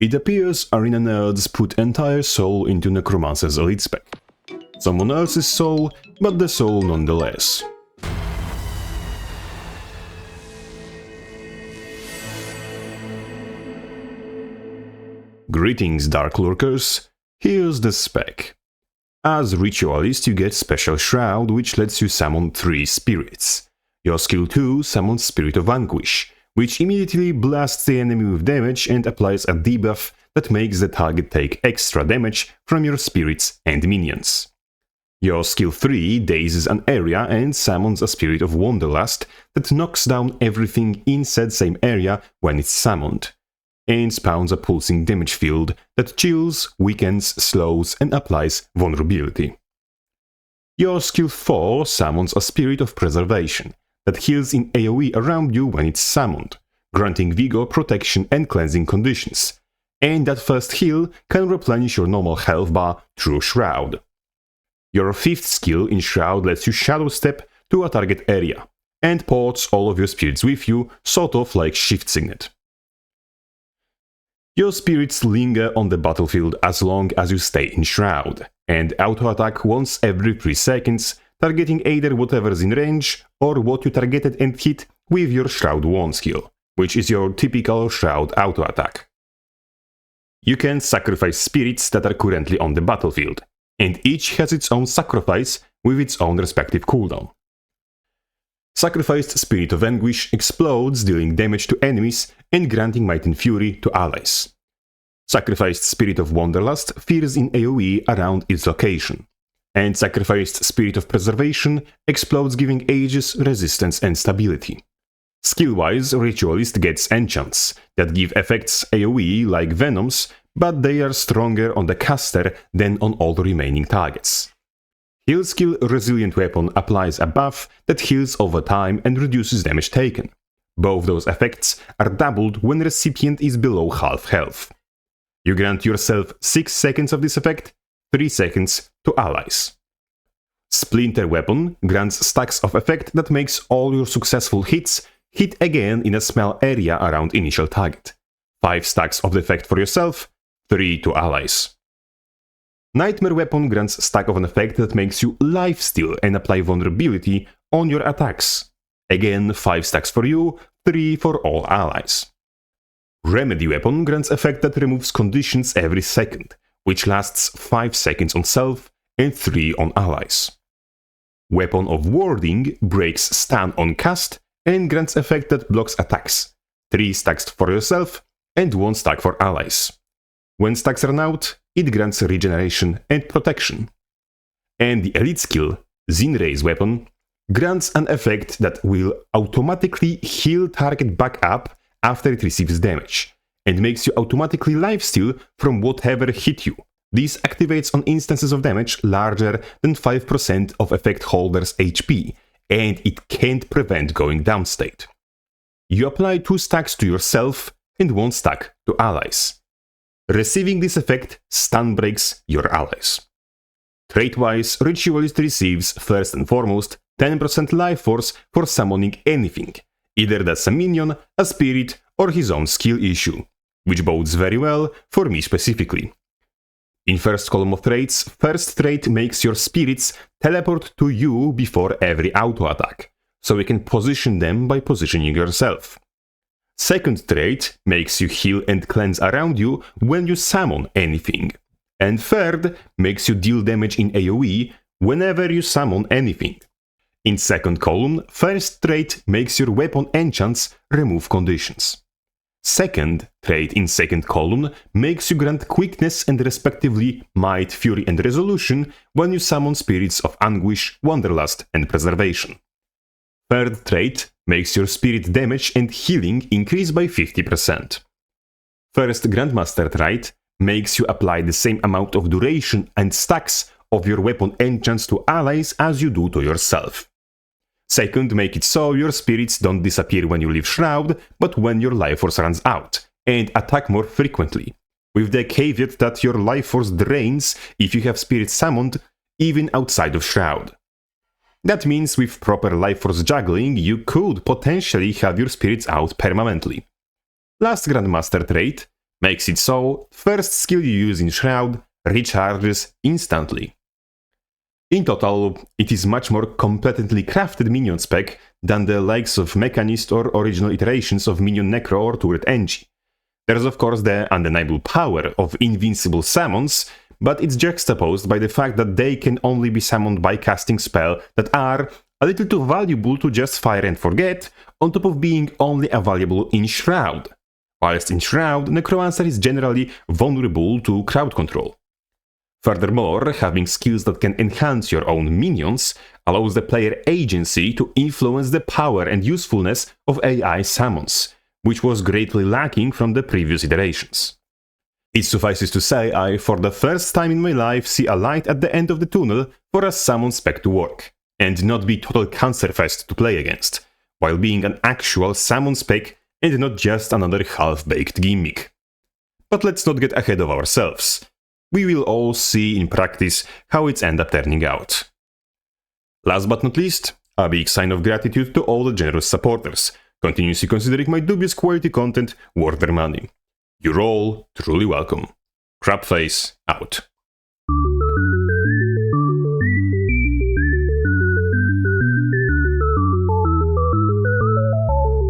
It appears arena nerds put entire soul into Necromancer's elite spec. Someone else's soul, but the soul nonetheless. Greetings, Dark Lurkers, here's the spec. As Ritualist you get special Shroud, which lets you summon 3 spirits. Your skill 2 summons Spirit of Anguish, which immediately blasts the enemy with damage and applies a debuff that makes the target take extra damage from your spirits and minions. Your skill 3 dazes an area and summons a Spirit of Wanderlust that knocks down everything in said same area when it's summoned, and spawns a pulsing damage field that chills, weakens, slows and applies vulnerability. Your skill 4 summons a Spirit of Preservation that heals in AoE around you when it's summoned, granting vigor, protection and cleansing conditions, and that first heal can replenish your normal health bar through Shroud. Your 5th skill in Shroud lets you shadow step to a target area, and ports all of your spirits with you, sort of like Shift Signet. Your spirits linger on the battlefield as long as you stay in Shroud, and auto-attack once every 3 seconds, targeting either whatever's in range or what you targeted and hit with your Shroud 1 skill, which is your typical Shroud auto-attack. You can sacrifice spirits that are currently on the battlefield, and each has its own sacrifice with its own respective cooldown. Sacrificed Spirit of Anguish explodes, dealing damage to enemies and granting Might and Fury to allies. Sacrificed Spirit of Wanderlust fears in AoE around its location, and Sacrificed Spirit of Preservation explodes, giving Aegis resistance and stability. Skill-wise, Ritualist gets enchants that give effects AoE like Venoms, but they are stronger on the caster than on all the remaining targets. Heal skill Resilient Weapon applies a buff that heals over time and reduces damage taken. Both those effects are doubled when recipient is below half health. You grant yourself 6 seconds of this effect, 3 seconds to allies. Splinter Weapon grants stacks of effect that makes all your successful hits hit again in a small area around initial target. 5 stacks of the effect for yourself, 3 to allies. Nightmare Weapon grants stack of an effect that makes you lifesteal and apply vulnerability on your attacks. Again, 5 stacks for you, 3 for all allies. Remedy Weapon grants effect that removes conditions every second, which lasts 5 seconds on self and 3 on allies. Weapon of Warding breaks stun on cast and grants effect that blocks attacks, 3 stacks for yourself and 1 stack for allies. When stacks run out, it grants regeneration and protection. And the elite skill, Zinray's Weapon, grants an effect that will automatically heal target back up after it receives damage, and makes you automatically lifesteal from whatever hit you. This activates on instances of damage larger than 5% of effect holder's HP, and it can't prevent going down state. You apply 2 stacks to yourself and 1 stack to allies. Receiving this effect stun breaks your allies. Trait-wise, Ritualist receives, first and foremost, 10% life force for summoning anything, either that's a minion, a spirit, or his own skill issue, which bodes very well for me specifically. In first column of traits, first trait makes your spirits teleport to you before every auto-attack, so you can position them by positioning yourself. Second trait makes you heal and cleanse around you when you summon anything. And third makes you deal damage in AoE whenever you summon anything. In second column, first trait makes your weapon enchants remove conditions. Second trait in second column makes you grant quickness and respectively might, fury and resolution when you summon spirits of anguish, wanderlust and preservation. Third trait makes your spirit damage and healing increase by 50%. First Grandmaster trait makes you apply the same amount of duration and stacks of your weapon enchants to allies as you do to yourself. Second, make it so your spirits don't disappear when you leave Shroud, but when your life force runs out, and attack more frequently, with the caveat that your life force drains if you have spirits summoned, even outside of Shroud. That means with proper life force juggling, you could potentially have your spirits out permanently. Last Grandmaster trait makes it so first skill you use in Shroud recharges instantly. In total, it is much more competently crafted minion spec than the likes of Mechanist or original iterations of Minion Necro or Turret Engi. There's of course the undeniable power of invincible summons, but it's juxtaposed by the fact that they can only be summoned by casting spells that are a little too valuable to just fire and forget, on top of being only available in Shroud. Whilst in Shroud, Necromancer is generally vulnerable to crowd control. Furthermore, having skills that can enhance your own minions allows the player agency to influence the power and usefulness of AI summons, which was greatly lacking from the previous iterations. It suffices to say I, for the first time in my life, see a light at the end of the tunnel for a summon spec to work, and not be total cancerfest to play against, while being an actual summon spec and not just another half-baked gimmick. But let's not get ahead of ourselves. We will all see in practice how it's end up turning out. Last but not least, a big sign of gratitude to all the generous supporters, continuously considering my dubious quality content worth their money. You're all truly welcome. Crabface out.